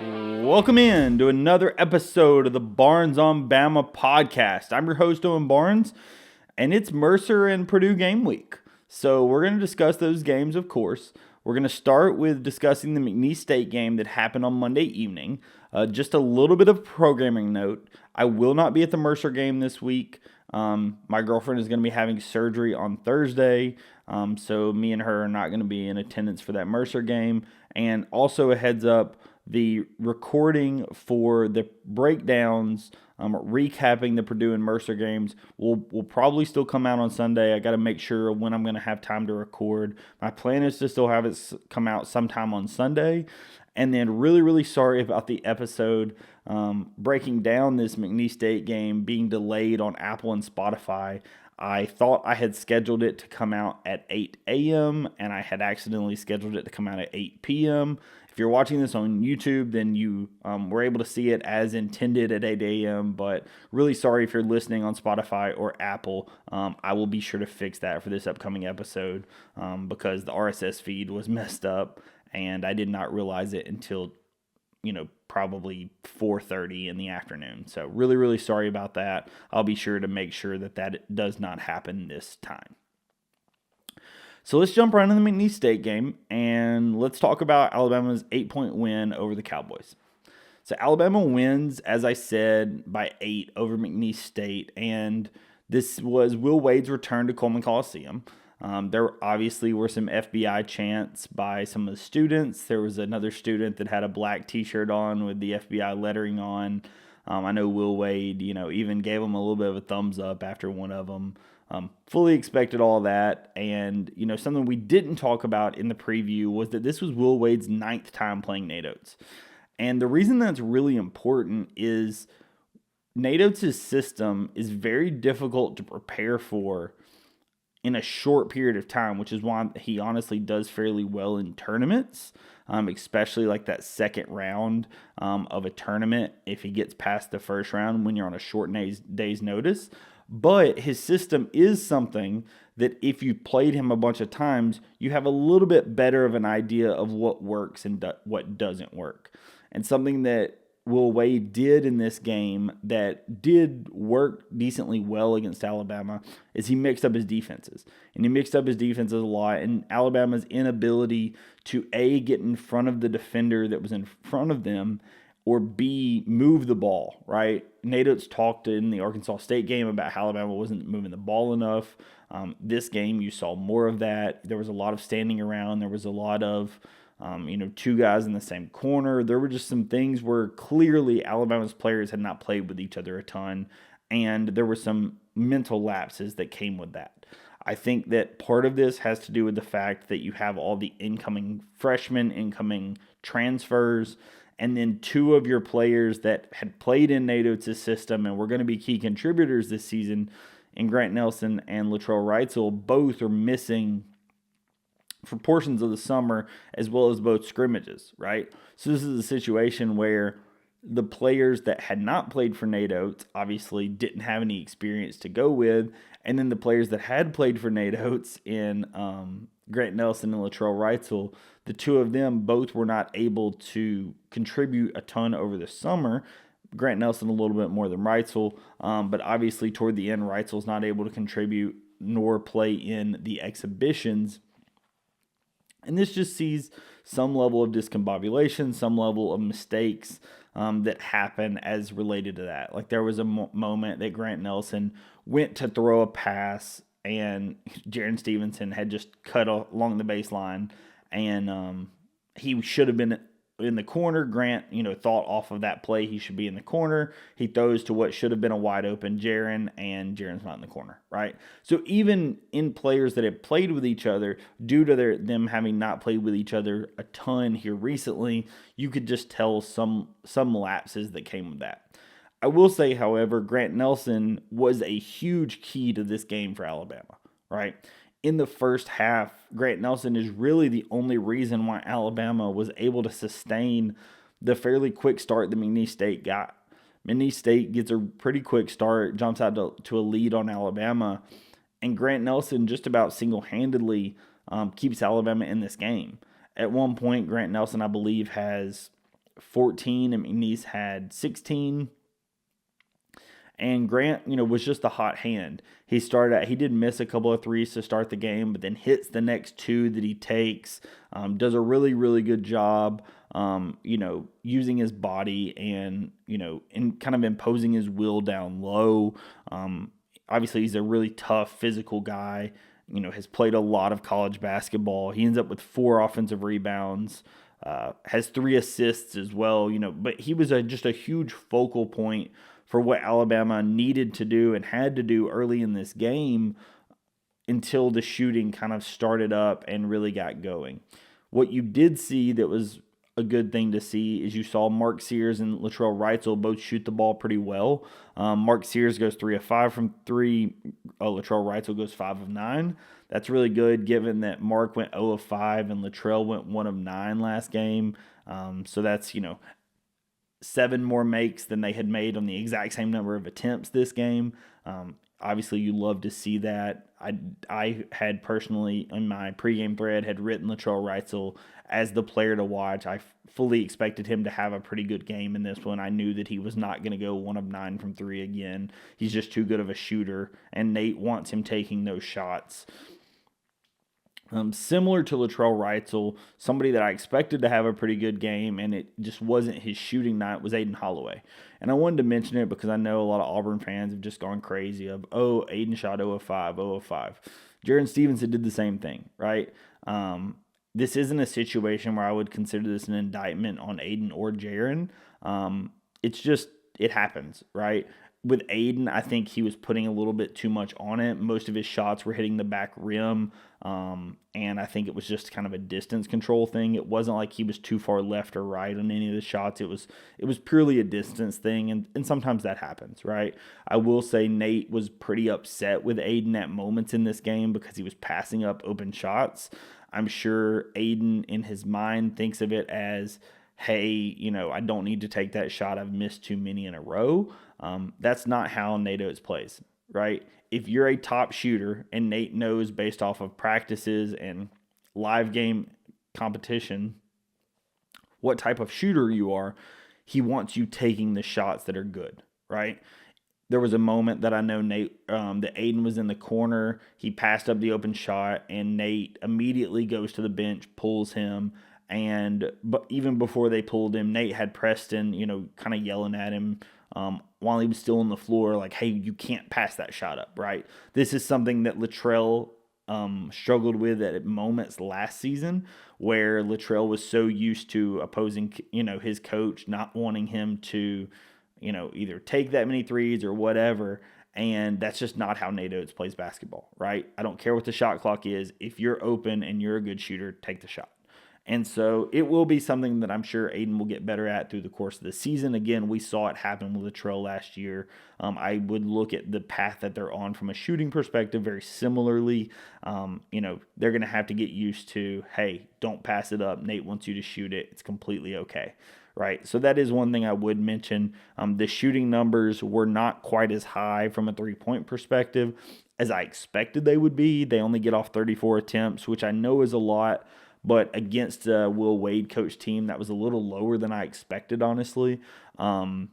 Welcome in to another episode of the Barnes on Bama podcast. I'm your host, Owen Barnes, and it's Mercer and Purdue game week. So we're going to discuss those games, of course. We're going to start with discussing the McNeese State game that happened on Monday evening. Just a little bit of programming note. I will not be at the Mercer game this week. My girlfriend is going to be having surgery on Thursday, so me and her are not going to be in attendance for that Mercer game. And also a heads up, the recording for the breakdowns, recapping the Purdue and Mercer games will probably still come out on Sunday. I got to make sure when I'm going to have time to record. My plan is to still have it come out sometime on Sunday. And then really sorry about the episode breaking down this McNeese State game being delayed on Apple and Spotify. I thought I had scheduled it to come out at 8 a.m. and I had accidentally scheduled it to come out at 8 p.m. If you're watching this on YouTube, then you were able to see it as intended at 8 a.m., but really sorry if you're listening on Spotify or Apple. I will be sure to fix that for this upcoming episode because the RSS feed was messed up, and I did not realize it until, probably 4:30 in the afternoon. So really sorry about that. I'll be sure to make sure that does not happen this time. So let's jump right into the McNeese State game, and let's talk about Alabama's 8-point win over the Cowboys. So Alabama wins, as I said, by 8 over McNeese State, and this was Will Wade's return to Coleman Coliseum. There obviously were some FBI chants by some of the students. There was another student that had a black T-shirt on with the FBI lettering on. I know Will Wade, even gave him a little bit of a thumbs up after one of them. Fully expected all that, and something we didn't talk about in the preview was that this was Will Wade's 9th time playing Nate Oates. And the reason that's really important is Nate Oates' system is very difficult to prepare for in a short period of time, which is why he honestly does fairly well in tournaments, especially like that second round of a tournament if he gets past the first round when you're on a short day's notice. But his system is something that if you played him a bunch of times, you have a little bit better of an idea of what works and what doesn't work. And something that Will Wade did in this game that did work decently well against Alabama is he mixed up his defenses. And he mixed up his defenses a lot. And Alabama's inability to A, get in front of the defender that was in front of them, or B, move the ball, right? Nate Oates talked in the Arkansas State game about how Alabama wasn't moving the ball enough. This game, you saw more of that. There was a lot of standing around. There was a lot of, two guys in the same corner. There were just some things where clearly Alabama's players had not played with each other a ton, and there were some mental lapses that came with that. I think that part of this has to do with the fact that you have all the incoming freshmen, incoming transfers, and then two of your players that had played in Nate Oates' system and were going to be key contributors this season in Grant Nelson and Latrell Wrightsell, both are missing for portions of the summer as well as both scrimmages, right? So this is a situation where the players that had not played for Nate Oates obviously didn't have any experience to go with, and then the players that had played for Nate Oates in Grant Nelson and Latrell Wrightsell, the two of them both were not able to contribute a ton over the summer. Grant Nelson a little bit more than Wrightsell, but obviously toward the end, Wrightsell's not able to contribute nor play in the exhibitions. And this just sees some level of discombobulation, some level of mistakes that happen as related to that. Like there was a moment that Grant Nelson went to throw a pass and Jaron Stevenson had just cut along the baseline, and he should have been in the corner. Grant, thought off of that play he should be in the corner. He throws to what should have been a wide open Jaron, and Jaron's not in the corner, right? So even in players that have played with each other, due to them having not played with each other a ton here recently, you could just tell some lapses that came with that. I will say, however, Grant Nelson was a huge key to this game for Alabama, right? In the first half, Grant Nelson is really the only reason why Alabama was able to sustain the fairly quick start that McNeese State got. McNeese State gets a pretty quick start, jumps out to a lead on Alabama, and Grant Nelson just about single-handedly keeps Alabama in this game. At one point, Grant Nelson, I believe, has 14 and McNeese had 16. And Grant, was just a hot hand. He did miss a couple of threes to start the game, but then hits the next two that he takes. Does a really, really good job, using his body and, and kind of imposing his will down low. Obviously, he's a really tough physical guy, has played a lot of college basketball. He ends up with 4 offensive rebounds, has 3 assists as well, but he was just a huge focal point for what Alabama needed to do and had to do early in this game until the shooting kind of started up and really got going. What you did see that was a good thing to see is you saw Mark Sears and Latrell Wrightsell both shoot the ball pretty well. Mark Sears goes 3 of 5 from 3. Latrell Wrightsell goes 5 of 9. That's really good given that Mark went 0 of 5 and Latrell went 1 of 9 last game. So that's, 7 more makes than they had made on the exact same number of attempts this game. Obviously, you love to see that. I had personally, in my pregame thread, had written Latrell Wrightsell as the player to watch. I fully expected him to have a pretty good game in this one. I knew that he was not going to go 1 of 9 from 3 again. He's just too good of a shooter, and Nate wants him taking those shots. Similar to Latrell Wrightsell, somebody that I expected to have a pretty good game, and it just wasn't his shooting night, was Aiden Holloway. And I wanted to mention it because I know a lot of Auburn fans have just gone crazy of, Aiden shot 0 of 5, 0 of 5. Jaron Stevenson did the same thing, right? This isn't a situation where I would consider this an indictment on Aiden or Jaron. It's just, it happens, right? With Aiden, I think he was putting a little bit too much on it. Most of his shots were hitting the back rim, and I think it was just kind of a distance control thing. It wasn't like he was too far left or right on any of the shots. It was purely a distance thing, and sometimes that happens, right? I will say Nate was pretty upset with Aiden at moments in this game because he was passing up open shots. I'm sure Aiden, in his mind, thinks of it as, hey, I don't need to take that shot. I've missed too many in a row. That's not how Nate Oates plays, right? If you're a top shooter, and Nate knows based off of practices and live game competition what type of shooter you are, he wants you taking the shots that are good, right? There was a moment that I know that Aiden was in the corner. He passed up the open shot, and Nate immediately goes to the bench, pulls him, but even before they pulled him, Nate had Preston, kind of yelling at him while he was still on the floor, like, hey, you can't pass that shot up, right? This is something that Latrell struggled with at moments last season, where Latrell was so used to opposing, his coach not wanting him to, either take that many threes or whatever. And that's just not how Nate Oates plays basketball, right? I don't care what the shot clock is. If you're open and you're a good shooter, take the shot. And so it will be something that I'm sure Aiden will get better at through the course of the season. Again, we saw it happen with Latrell last year. I would look at the path that they're on from a shooting perspective very similarly. They're going to have to get used to, hey, don't pass it up. Nate wants you to shoot it. It's completely okay, right? So that is one thing I would mention. The shooting numbers were not quite as high from a three-point perspective as I expected they would be. They only get off 34 attempts, which I know is a lot. But against a Will Wade coach team, that was a little lower than I expected, honestly. And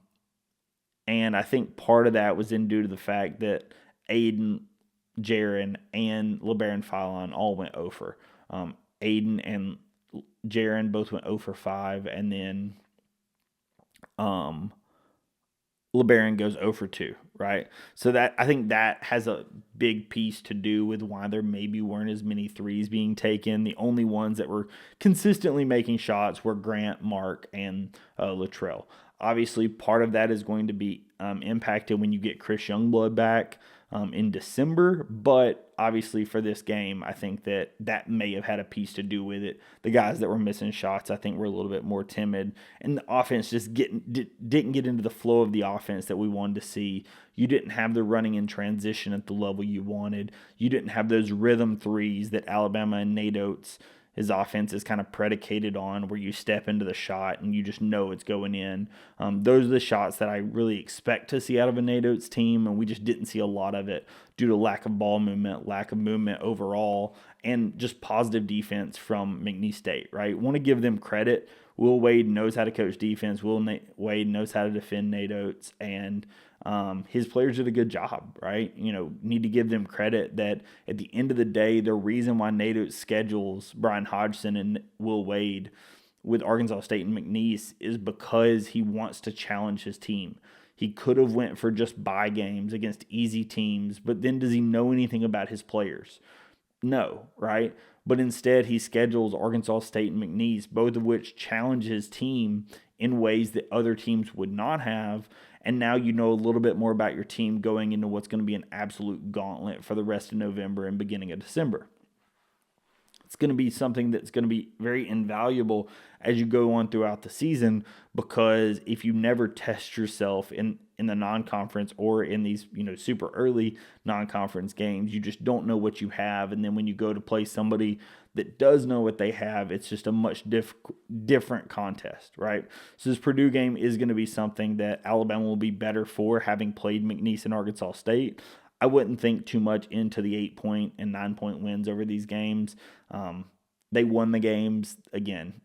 I think part of that was due to the fact that Aiden, Jaron, and LeBaron Philon all went 0 for. Aiden and Jaron both went 0 for 5, and then LeBaron goes 0 for 2, right? So that, I think that has a big piece to do with why there maybe weren't as many threes being taken. The only ones that were consistently making shots were Grant, Mark, and Latrell. Obviously, part of that is going to be impacted when you get Chris Youngblood back in December, but obviously for this game, I think that may have had a piece to do with it. The guys that were missing shots, I think, were a little bit more timid, and the offense just didn't get into the flow of the offense that we wanted to see. You didn't have the running in transition at the level you wanted. You didn't have those rhythm threes that Alabama and Nate Oates His offense is kind of predicated on where you step into the shot and you just know it's going in. Those are the shots that I really expect to see out of a Nate Oates team, and we just didn't see a lot of it due to lack of ball movement, lack of movement overall, and just positive defense from McNeese State, right? Want to give them credit. Will Wade knows how to coach defense. Wade knows how to defend Nate Oates, and his players did a good job, right? Need to give them credit that at the end of the day, the reason why Nate Oates schedules Brian Hodgson and Will Wade with Arkansas State and McNeese is because he wants to challenge his team. He could have went for just bye games against easy teams, but then does he know anything about his players? No, right? But instead, he schedules Arkansas State and McNeese, both of which challenge his team in ways that other teams would not have. And now you know a little bit more about your team going into what's going to be an absolute gauntlet for the rest of November and beginning of December. It's going to be something that's going to be very invaluable as you go on throughout the season, because if you never test yourself in the non-conference or in these super early non-conference games, you just don't know what you have. And then when you go to play somebody that does know what they have, it's just a much different contest, right? So this Purdue game is going to be something that Alabama will be better for, having played McNeese and Arkansas State. I wouldn't think too much into the 8-point and 9-point wins over these games. They won the games. Again,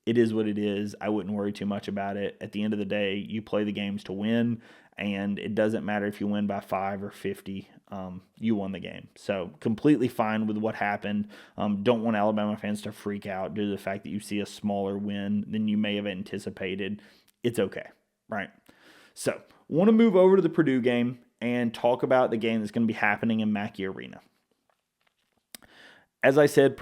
it is what it is. I wouldn't worry too much about it. At the end of the day, you play the games to win, and it doesn't matter if you win by 5 or 50. You won the game. So completely fine with what happened. Don't want Alabama fans to freak out due to the fact that you see a smaller win than you may have anticipated. It's okay, right? So want to move over to the Purdue game and talk about the game that's going to be happening in Mackey Arena. As I said,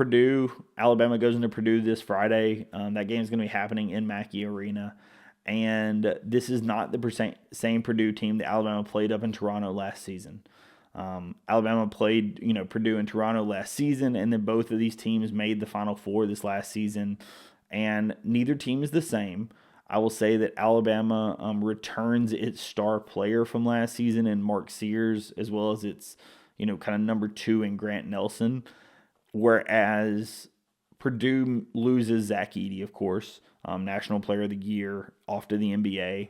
Alabama goes into Purdue this Friday. That game is going to be happening in Mackey Arena. And this is not the same Purdue team that Alabama played up in Toronto last season. Alabama played, Purdue and Toronto last season, and then both of these teams made the Final Four this last season. And neither team is the same. I will say that Alabama returns its star player from last season in Mark Sears, as well as its, kind of number 2 in Grant Nelson. Whereas Purdue loses Zach Edey, of course, National Player of the Year, off to the NBA.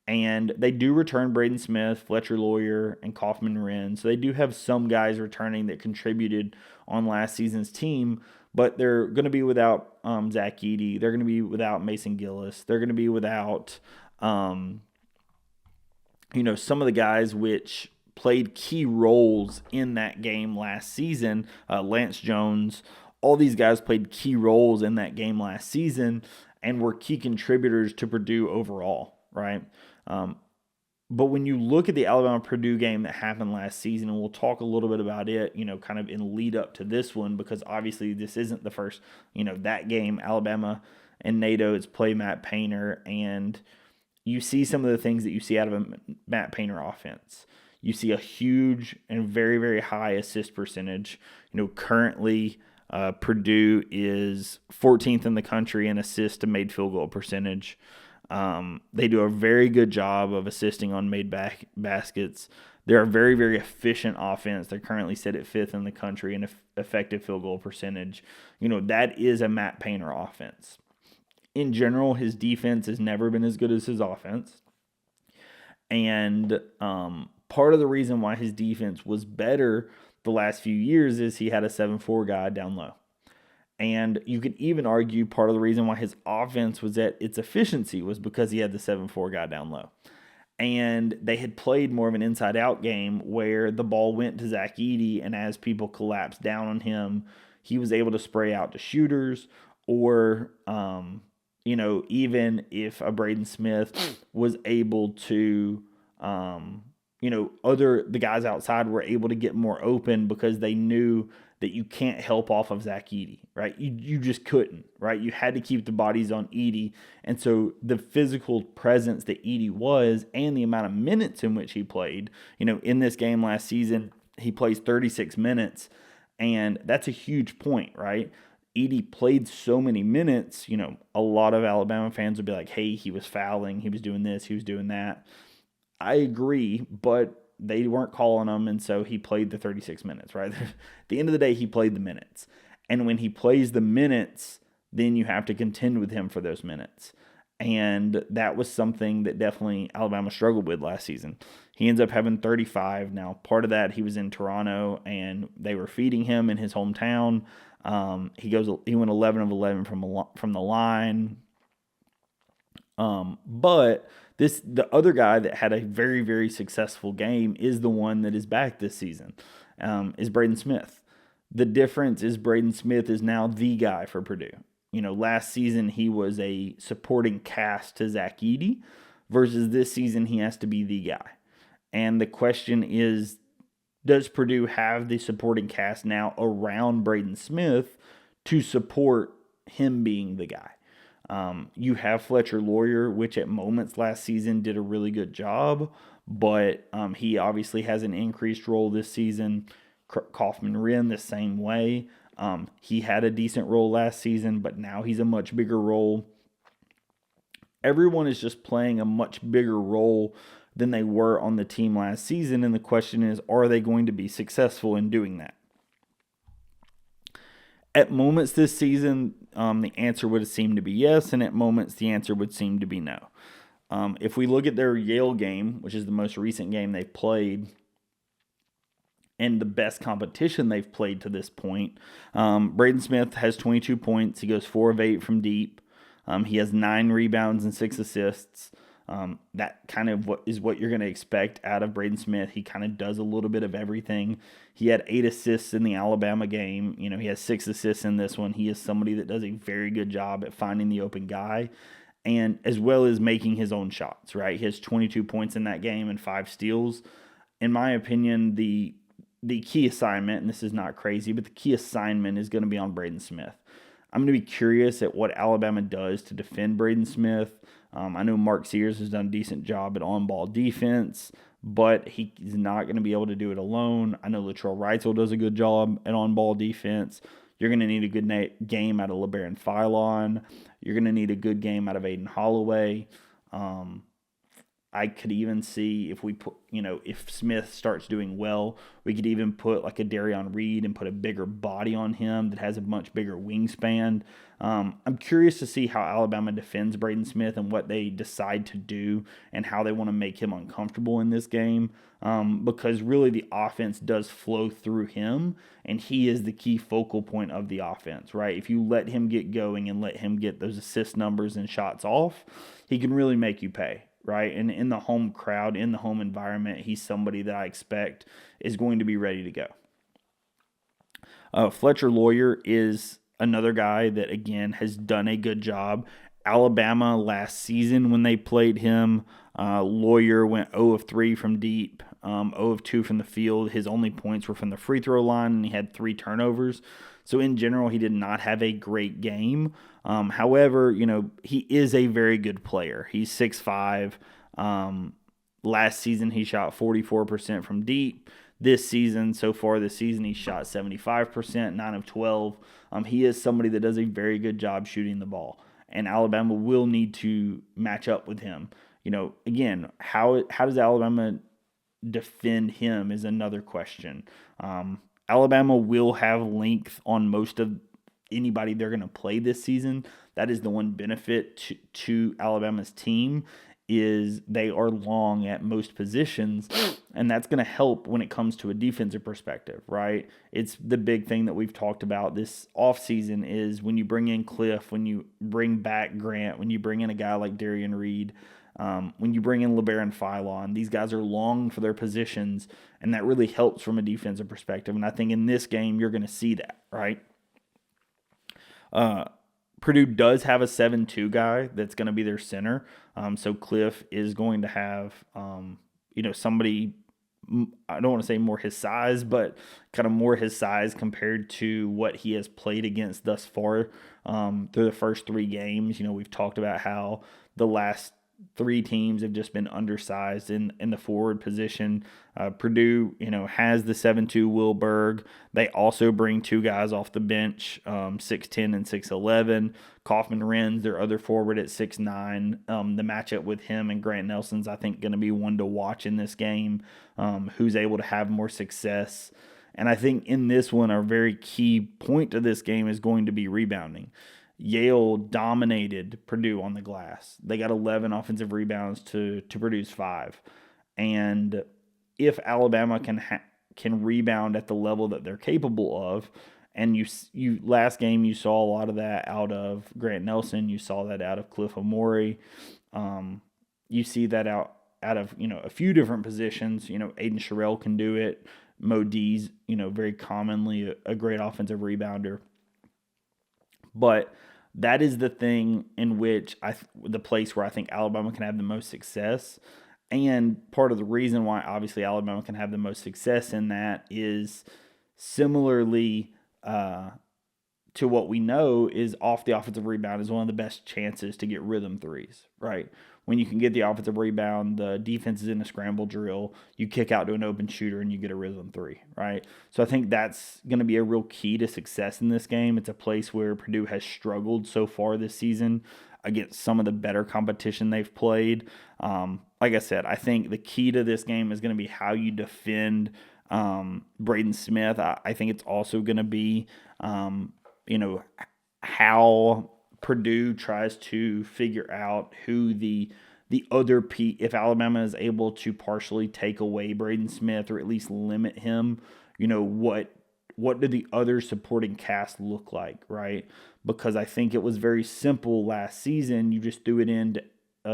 And they do return Braden Smith, Fletcher Lawyer, and Kaufman Wren. So they do have some guys returning that contributed on last season's team, but they're going to be without Zach Edey. They're going to be without Mason Gillis. They're going to be without, some of the guys which played key roles in that game last season. Lance Jones, all these guys played key roles in that game last season and were key contributors to Purdue overall, right? But when you look at the Alabama-Purdue game that happened last season, and we'll talk a little bit about it, kind of in lead up to this one, because obviously this isn't the first, that game. Alabama and Nate Oates play Matt Painter, and you see some of the things that you see out of a Matt Painter offense. You see a huge and very, very high assist percentage. Currently Purdue is 14th in the country in assist to made field goal percentage. They do a very good job of assisting on made baskets. They're a very, very efficient offense. They're currently set at 5th in the country in effective field goal percentage. That is a Matt Painter offense. In general, his defense has never been as good as his offense. And part of the reason why his defense was better the last few years is he had a 7-4 guy down low. And you could even argue part of the reason why his offense was at its efficiency was because he had the 7-4 guy down low. And they had played more of an inside-out game where the ball went to Zach Edey, and as people collapsed down on him, he was able to spray out to shooters, or even if a Braden Smith was able to the guys outside were able to get more open because they knew that you can't help off of Zach Edey, right? You just couldn't, right? You had to keep the bodies on Edey. And so the physical presence that Edey was and the amount of minutes in which he played, in this game last season, he plays 36 minutes, and that's a huge point, right? Edey played so many minutes, a lot of Alabama fans would be like, hey, he was fouling, he was doing this, he was doing that. I agree, but they weren't calling him, and so he played the 36 minutes, right? At the end of the day, he played the minutes. And when he plays the minutes, then you have to contend with him for those minutes. And that was something that definitely Alabama struggled with last season. He ends up having 35. Now, part of that, he was in Toronto, and they were feeding him in his hometown. He went 11 of 11 from the line. But the other guy that had a very, very successful game is the one that is back this season, is Braden Smith. The difference is Braden Smith is now the guy for Purdue. Last season he was a supporting cast to Zach Edey, versus this season he has to be the guy. And the question is, does Purdue have the supporting cast now around Braden Smith to support him being the guy? You have Fletcher Lawyer, which at moments last season did a really good job, but he obviously has an increased role this season. Kaufman-Wren the same way. He had a decent role last season, but now he's a much bigger role. Everyone is just playing a much bigger role than they were on the team last season, and the question is, are they going to be successful in doing that? At moments this season, the answer would seem to be yes, and at moments the answer would seem to be no. If we look at their Yale game, which is the most recent game they've played, and the best competition they've played to this point, Braden Smith has 22 points. He goes 4 of 8 from deep. He has 9 rebounds and 6 assists. That kind of what you're going to expect out of Braden Smith. He kind of does a little bit of everything. He had 8 assists in the Alabama game. He has 6 assists in this one. He is somebody that does a very good job at finding the open guy, and as well as making his own shots, right? He has 22 points in that game and 5 steals. In my opinion, the key assignment, and this is not crazy, but the key assignment is going to be on Braden Smith. I'm going to be curious at what Alabama does to defend Braden Smith. I know Mark Sears has done a decent job at on-ball defense, but he's not going to be able to do it alone. I know Latrell Wrightsville does a good job at on-ball defense. You're going to need a good game out of LeBaron Philon. You're going to need a good game out of Aiden Holloway. I could even see if we put, if Smith starts doing well, we could even put like a Darion Reed and put a bigger body on him that has a much bigger wingspan. I'm curious to see how Alabama defends Braden Smith and what they decide to do and how they want to make him uncomfortable in this game, because really the offense does flow through him, and he is the key focal point of the offense, right? If you let him get going and let him get those assist numbers and shots off, he can really make you pay. Right, and in the home crowd, in the home environment, he's somebody that I expect is going to be ready to go. Fletcher Lawyer is another guy that, again, has done a good job. Alabama last season when they played him, Lawyer went 0 of 3 from deep, 0 of 2 from the field. His only points were from the free throw line, and he had 3 turnovers. So in general, he did not have a great game. However, he is a very good player. He's 6'5". Last season, he shot 44% from deep. So far this season, he shot 75%, 9 of 12. He is somebody that does a very good job shooting the ball, and Alabama will need to match up with him. Again, how does Alabama defend him is another question. Alabama will have length on most of anybody they're going to play this season. That is the one benefit to Alabama's team, is they are long at most positions, and that's going to help when it comes to a defensive perspective, right? It's the big thing that we've talked about this offseason is when you bring in Cliff, when you bring back Grant, when you bring in a guy like Darion Reed, when you bring in LeBaron Philon, these guys are long for their positions, and that really helps from a defensive perspective. And I think in this game, you're going to see that, right? Purdue does have a 7-2 guy that's going to be their center. So Cliff is going to have, somebody, I don't want to say more his size, but kind of more his size compared to what he has played against thus far through the first 3 games. We've talked about how the last 3 teams have just been undersized in the forward position. Purdue, has the 7-2 Will Berg. They also bring 2 guys off the bench, 6'10" and 6'11". Kaufman-Wren's their other forward at 6'9". The matchup with him and Grant Nelson's, I think, going to be one to watch in this game, who's able to have more success. And I think in this one, a very key point to this game is going to be rebounding. Yale dominated Purdue on the glass. They got 11 offensive rebounds to Purdue's 5. And if Alabama can rebound at the level that they're capable of, and you last game you saw a lot of that out of Grant Nelson, you saw that out of Cliff Amore, you see that out of a few different positions. Aiden Sherrill can do it. Mo D's very commonly a great offensive rebounder, but that is the thing in which the place where I think Alabama can have the most success. And part of the reason why obviously Alabama can have the most success in that is similarly to what we know is off the offensive rebound is one of the best chances to get rhythm threes, right? When you can get the offensive rebound, the defense is in a scramble drill, you kick out to an open shooter and you get a rhythm three, right? So I think that's going to be a real key to success in this game. It's a place where Purdue has struggled so far this season against some of the better competition they've played. Like I said, I think the key to this game is going to be how you defend Braden Smith. I think it's also going to be, how Purdue tries to figure out who the other if Alabama is able to partially take away Braden Smith or at least limit him, what do the other supporting cast look like, right? Because I think it was very simple last season. You just threw it into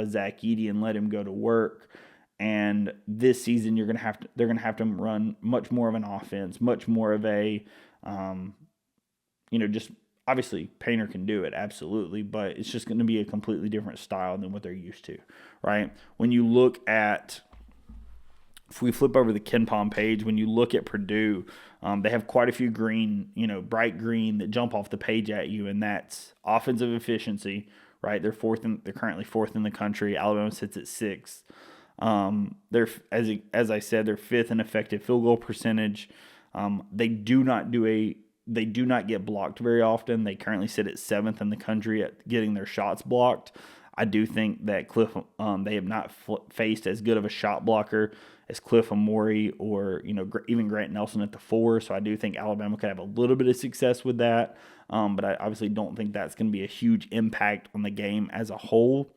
Zach Edey and let him go to work. And this season, they're gonna have to run much more of an offense, much more of a, just obviously Painter can do it, absolutely, but it's just going to be a completely different style than what they're used to, right? When you look at, if we flip over the KenPom page, when you look at Purdue, they have quite a few green, bright green that jump off the page at you, and that's offensive efficiency, right? They're currently fourth in the country. Alabama sits at 6th. They're as I said, they're 5th in effective field goal percentage. They do not get blocked very often. They currently sit at 7th in the country at getting their shots blocked. I do think that they have not faced as good of a shot blocker as Cliff Amore or even Grant Nelson at the 4. So I do think Alabama could have a little bit of success with that. But I obviously don't think that's going to be a huge impact on the game as a whole.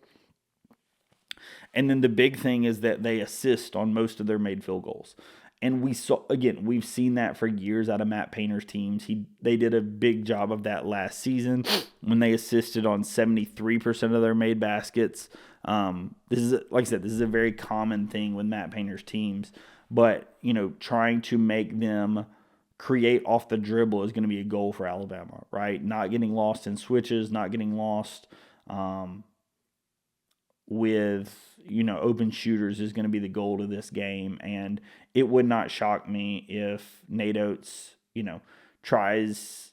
And then the big thing is that they assist on most of their made field goals. And we've seen that for years out of Matt Painter's teams. They did a big job of that last season when they assisted on 73% of their made baskets. This is a very common thing with Matt Painter's teams. But, trying to make them create off the dribble is going to be a goal for Alabama, right? Not getting lost in switches, not getting lost with open shooters is going to be the goal to this game. And it would not shock me if Nate Oates tries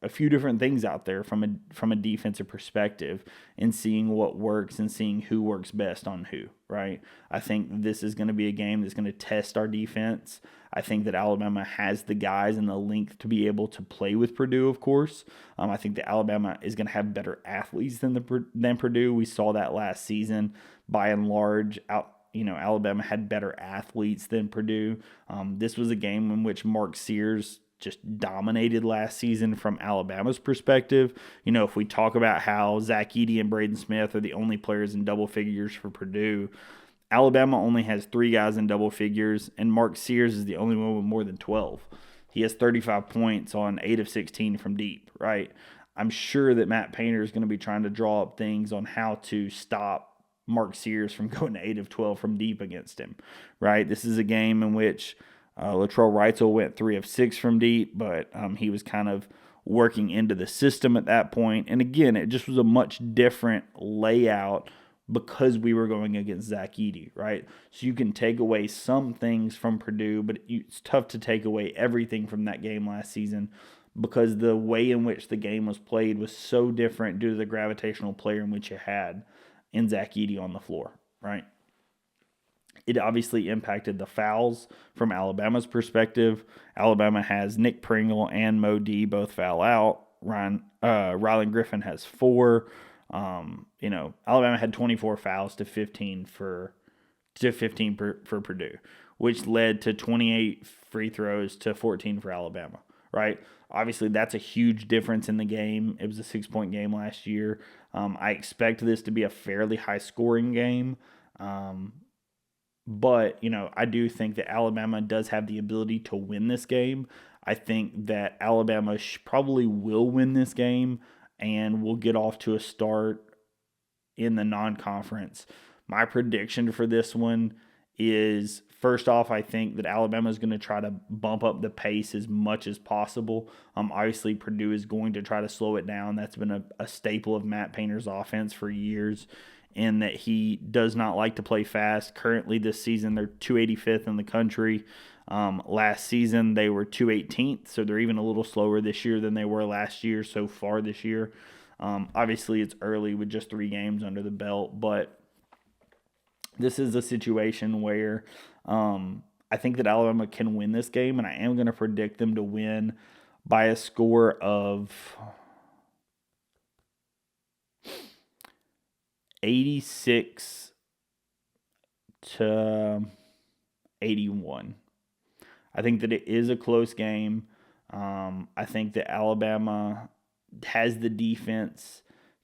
a few different things out there from a defensive perspective and seeing what works and seeing who works best on who, right? I think this is going to be a game that's going to test our defense. I think that Alabama has the guys and the length to be able to play with Purdue, of course. I think that Alabama is going to have better athletes than Purdue. We saw that last season. By and large, Alabama had better athletes than Purdue. This was a game in which Mark Sears just dominated last season from Alabama's perspective. If we talk about how Zach Edey and Braden Smith are the only players in double figures for Purdue, Alabama only has 3 guys in double figures, and Mark Sears is the only one with more than 12. He has 35 points on 8 of 16 from deep, right? I'm sure that Matt Painter is going to be trying to draw up things on how to stop Mark Sears from going to 8 of 12 from deep against him, right? This is a game in which Latrell Wrightsell went 3 of 6 from deep, but he was kind of working into the system at that point. And again, it just was a much different layout because we were going against Zach Edey, right? So you can take away some things from Purdue, but it's tough to take away everything from that game last season because the way in which the game was played was so different due to the gravitational player in which you had in Zach Edey on the floor, right? It obviously impacted the fouls from Alabama's perspective. Alabama has Nick Pringle and Mo D both foul out. Rylan Griffin has 4. Alabama had 24 fouls to 15 for Purdue, which led to 28 free throws to 14 for Alabama, right? Obviously, that's a huge difference in the game. It was a 6-point game last year. I expect this to be a fairly high-scoring game. But, I do think that Alabama does have the ability to win this game. I think that Alabama probably will win this game and will get off to a start in the non-conference. My prediction for this one is, first off, I think that Alabama is going to try to bump up the pace as much as possible. Obviously, Purdue is going to try to slow it down. That's been a staple of Matt Painter's offense for years, in that he does not like to play fast. Currently, this season, they're 285th in the country. Last season, they were 218th, so they're even a little slower this year than they were last year so far this year. Obviously, it's early with just 3 games under the belt, but this is a situation where I think that Alabama can win this game, and I am going to predict them to win by a score of 86 to 81. I think that it is a close game. I think that Alabama has the defense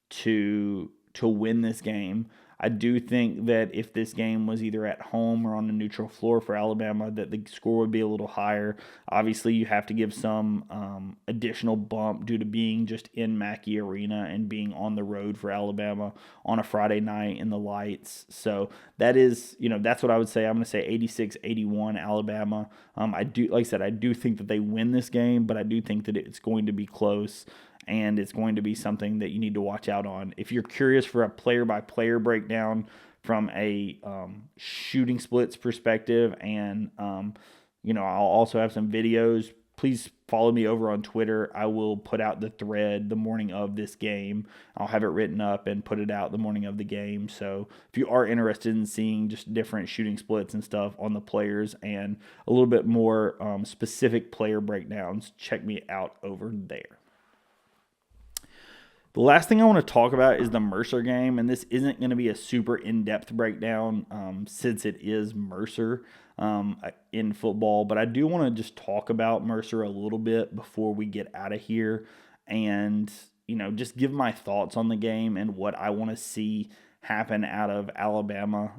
to win this game. I do think that if this game was either at home or on a neutral floor for Alabama, that the score would be a little higher. Obviously, you have to give some additional bump due to being just in Mackey Arena and being on the road for Alabama on a Friday night in the lights. So that is, that's what I would say. I'm going to say 86-81 Alabama. I do think that they win this game, but I do think that it's going to be close. And it's going to be something that you need to watch out on. If you're curious for a player-by-player breakdown from a shooting splits perspective, and I'll also have some videos, please follow me over on Twitter. I will put out the thread the morning of this game. I'll have it written up and put it out the morning of the game. So if you are interested in seeing just different shooting splits and stuff on the players and a little bit more specific player breakdowns, check me out over there. The last thing I want to talk about is the Mercer game, and this isn't going to be a super in-depth breakdown since it is Mercer in football, but I do want to just talk about Mercer a little bit before we get out of here and, just give my thoughts on the game and what I want to see happen out of Alabama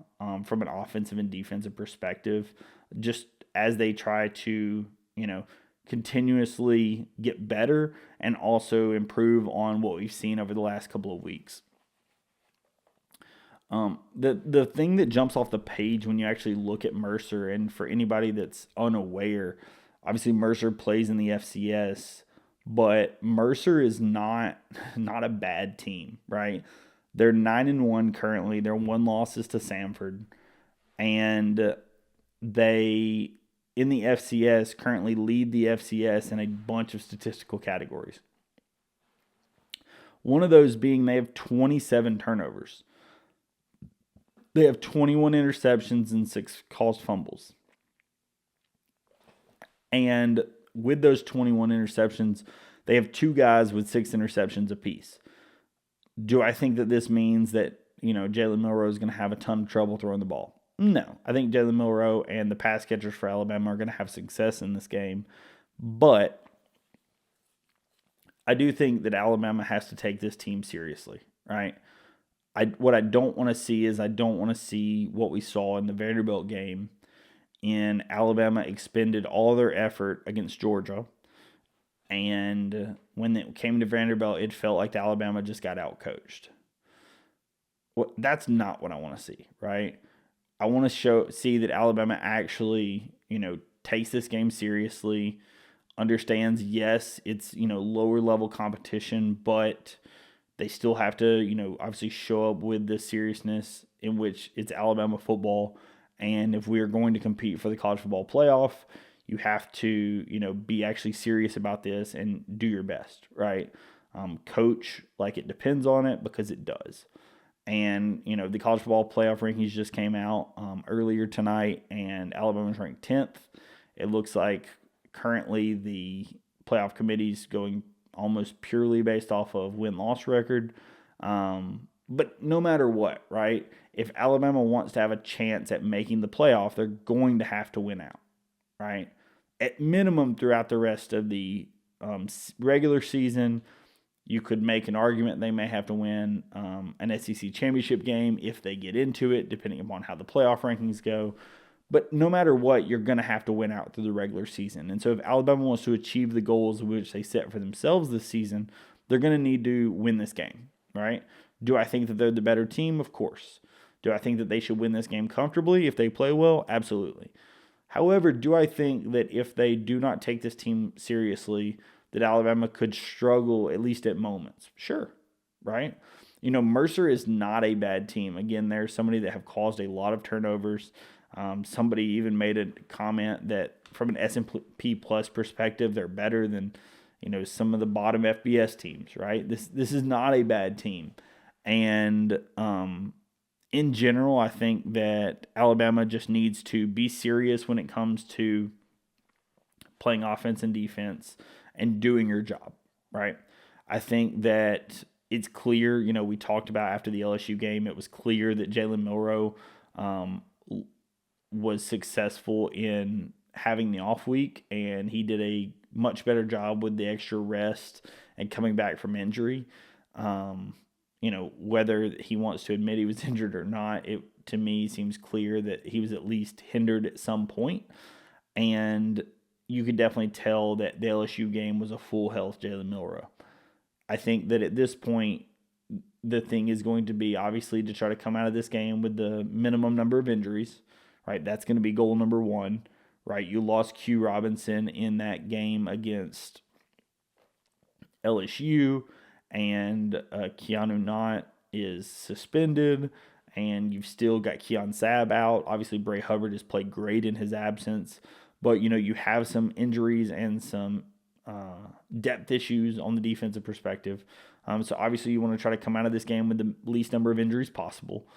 from an offensive and defensive perspective, just as they try to, continuously get better and also improve on what we've seen over the last couple of weeks. The thing that jumps off the page when you actually look at Mercer, and for anybody that's unaware, obviously Mercer plays in the FCS, but Mercer is not a bad team, right? They're 9-1 currently. Their 1 loss is to Samford, and they, in the FCS, currently lead the FCS in a bunch of statistical categories. One of those being they have 27 turnovers. They have 21 interceptions and 6 caused fumbles. And with those 21 interceptions, they have 2 guys with 6 interceptions apiece. Do I think that this means that, Jalen Milroe is going to have a ton of trouble throwing the ball? No, I think Jalen Milroe and the pass catchers for Alabama are going to have success in this game. But I do think that Alabama has to take this team seriously, right? What I don't want to see is what we saw in the Vanderbilt game. In Alabama expended all their effort against Georgia. And when it came to Vanderbilt, it felt like Alabama just got outcoached. That's not what I want to see, right? I want to see that Alabama actually, takes this game seriously, understands, yes, it's, lower level competition, but they still have to, obviously show up with the seriousness in which it's Alabama football. And if we are going to compete for the college football playoff, you have to, be actually serious about this and do your best, right? Coach like it depends on it, because it does. And, the college football playoff rankings just came out earlier tonight, and Alabama's ranked 10th. It looks like currently the playoff committee's going almost purely based off of win-loss record. But no matter what, right? If Alabama wants to have a chance at making the playoff, they're going to have to win out, right? At minimum, throughout the rest of the regular season, you could make an argument they may have to win an SEC championship game if they get into it, depending upon how the playoff rankings go. But no matter what, you're going to have to win out through the regular season. And so if Alabama wants to achieve the goals which they set for themselves this season, they're going to need to win this game, right? Do I think that they're the better team? Of course. Do I think that they should win this game comfortably if they play well? Absolutely. However, do I think that if they do not take this team seriously, that Alabama could struggle at least at moments? Sure, right? Mercer is not a bad team. Again, they're somebody that have caused a lot of turnovers. Somebody even made a comment that from an S&P Plus perspective, they're better than some of the bottom FBS teams, right? This is not a bad team. And in general, I think that Alabama just needs to be serious when it comes to playing offense and defense and doing your job, right? I think that it's clear, we talked about after the LSU game, it was clear that Jalen Milroe was successful in having the off week, and he did a much better job with the extra rest and coming back from injury. Whether he wants to admit he was injured or not, it to me seems clear that he was at least hindered at some point. And you could definitely tell that the LSU game was a full health Jalen Milroe. I think that at this point, the thing is going to be obviously to try to come out of this game with the minimum number of injuries, right? That's going to be goal number one, right? You lost Q Robinson in that game against LSU, and Keanu Knott is suspended, and you've still got Keon Sabb out. Obviously, Bray Hubbard has played great in his absence, but you have some injuries and some depth issues on the defensive perspective. So obviously, you want to try to come out of this game with the least number of injuries possible,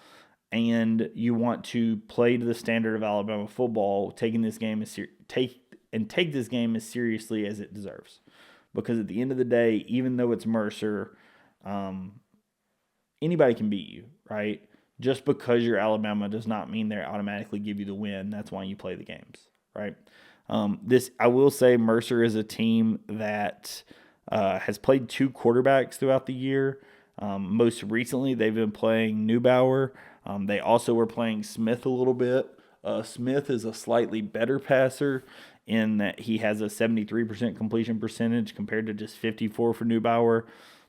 and you want to play to the standard of Alabama football, taking this game take this game as seriously as it deserves. Because at the end of the day, even though it's Mercer, anybody can beat you, right? Just because you're Alabama does not mean they automatically give you the win. That's why you play the games, right? I will say Mercer is a team that has played two quarterbacks throughout the year. Most recently, they've been playing Neubauer. They also were playing Smith a little bit. Smith is a slightly better passer in that he has a 73% completion percentage compared to just 54 for Neubauer.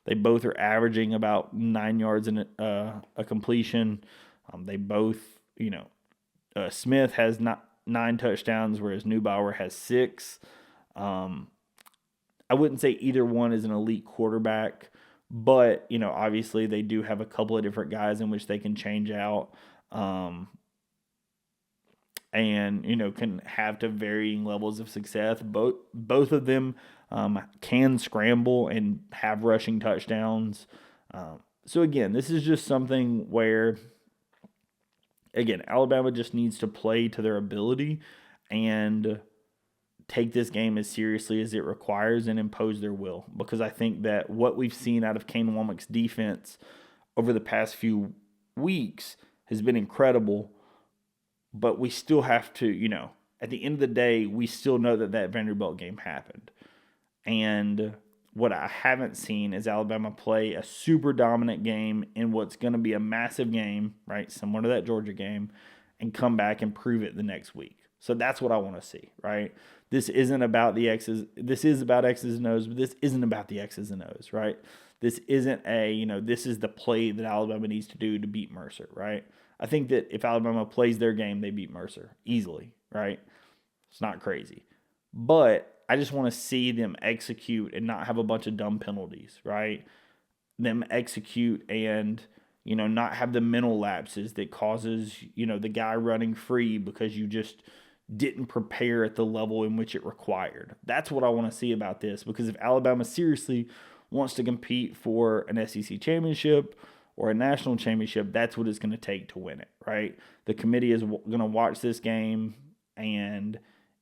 They both are averaging about 9 yards in a completion. They both, Smith has 9 touchdowns, whereas Neubauer has 6. I wouldn't say either one is an elite quarterback, but, obviously they do have a couple of different guys in which they can change out. And can have to varying levels of success. Both of them can scramble and have rushing touchdowns. So again, this is just something where, again, Alabama just needs to play to their ability and take this game as seriously as it requires and impose their will. Because I think that what we've seen out of Kane Womack's defense over the past few weeks has been incredible. But we still have to, at the end of the day, we still know that Vanderbilt game happened. And what I haven't seen is Alabama play a super dominant game in what's going to be a massive game, right, similar to that Georgia game, and come back and prove it the next week. So that's what I want to see, right? This isn't about the X's. This is about X's and O's, but this isn't about the X's and O's, right? This isn't this is the play that Alabama needs to do to beat Mercer, right? I think that if Alabama plays their game, they beat Mercer easily, right? It's not crazy. But I just want to see them execute and not have a bunch of dumb penalties, right? Them execute and, not have the mental lapses that causes, the guy running free because you just didn't prepare at the level in which it required. That's what I want to see about this, because if Alabama seriously wants to compete for an SEC championship or a national championship, that's what it's going to take to win it, right? The committee is going to watch this game, and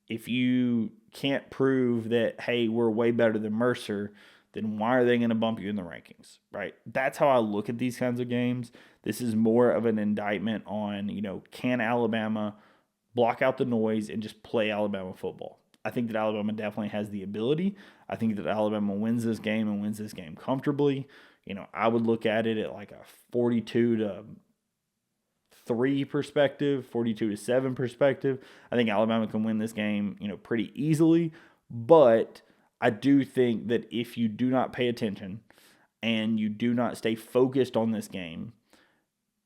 if you can't prove that, hey, we're way better than Mercer, then why are they going to bump you in the rankings, right? That's how I look at these kinds of games. This is more of an indictment on, can Alabama block out the noise and just play Alabama football? I think that Alabama definitely has the ability. I think that Alabama wins this game and wins this game comfortably. I would look at it at like a 42-3 perspective, 42-7 perspective. I think Alabama can win this game, pretty easily. But I do think that if you do not pay attention and you do not stay focused on this game,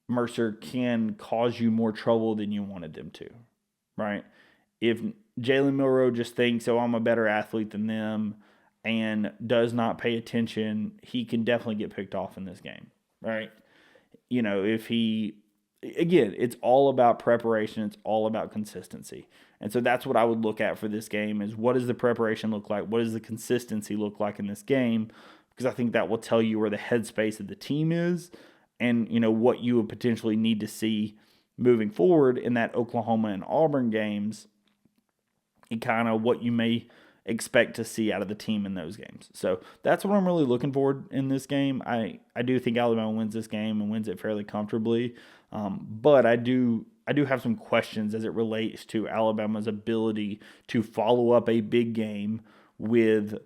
Mercer can cause you more trouble than you wanted them to, right? If Jalen Milroe just thinks, oh, I'm a better athlete than them, and does not pay attention, he can definitely get picked off in this game, right? If he, again, it's all about preparation. It's all about consistency. And so that's what I would look at for this game is what does the preparation look like? What does the consistency look like in this game? Because I think that will tell you where the headspace of the team is and, what you would potentially need to see moving forward in that Oklahoma and Auburn games and kind of what you may expect to see out of the team in those games. So that's what I'm really looking for in this game. I do think Alabama wins this game and wins it fairly comfortably, but I do have some questions as it relates to Alabama's ability to follow up a big game with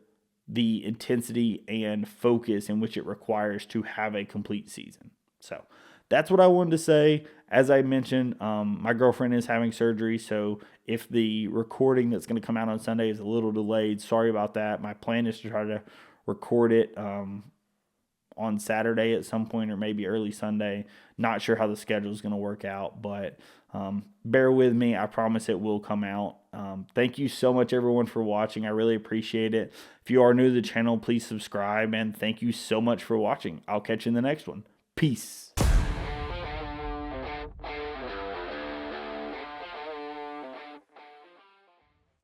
the intensity and focus in which it requires to have a complete season. So that's what I wanted to say. As I mentioned, my girlfriend is having surgery, so if the recording that's going to come out on Sunday is a little delayed, sorry about that. My plan is to try to record it on Saturday at some point or maybe early Sunday. Not sure how the schedule is going to work out, but bear with me. I promise it will come out. Thank you so much, everyone, for watching. I really appreciate it. If you are new to the channel, please subscribe, and thank you so much for watching. I'll catch you in the next one. Peace.